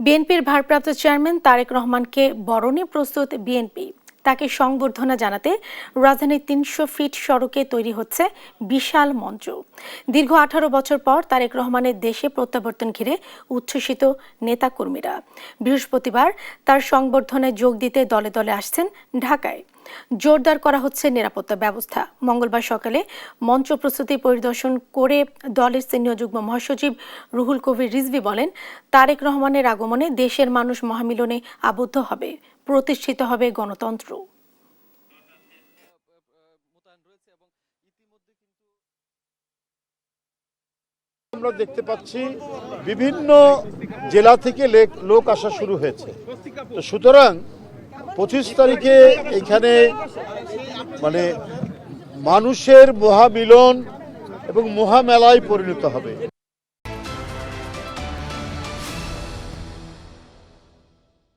বিএনপির ভারপ্রাপ্ত চেয়ারম্যান তারেক রহমানকে বরণে প্রস্তুত বিএনপি। তাকে সংবর্ধনা জানাতে রাজধানীর ৩০০ ফিট সড়কে তৈরি হচ্ছে বিশাল মঞ্চ। দীর্ঘ ১৮ বছর পর তারেক রহমানের দেশে প্রত্যাবর্তন ঘিরে উচ্ছ্বসিত নেতাকর্মীরা। বৃহস্পতিবার তার সংবর্ধনায় যোগ দিতে দলে দলে আসছেন ঢাকায়। জোরদার করা হচ্ছে নিরাপত্তা ব্যবস্থা। মঙ্গলবার সকালে মঞ্চ প্রস্তুতি পরিদর্শন করে দলের সিনিয়র যুগ্ম মহাসচিব রুহুল কবির রিজভী বলেন, তারেক রহমানের আগমনে দেশের মানুষ মহামিলনে আবদ্ধ হবে, প্রতিষ্ঠিত হবে গণতন্ত্র। আমরা দেখতে পাচ্ছি বিভিন্ন জেলা থেকে লোক আসা শুরু হয়েছে। তো সুতরাং 25 তারিখে এখানে মানুষের মহামিলন এবং মহামেলায় পরিণত হবে।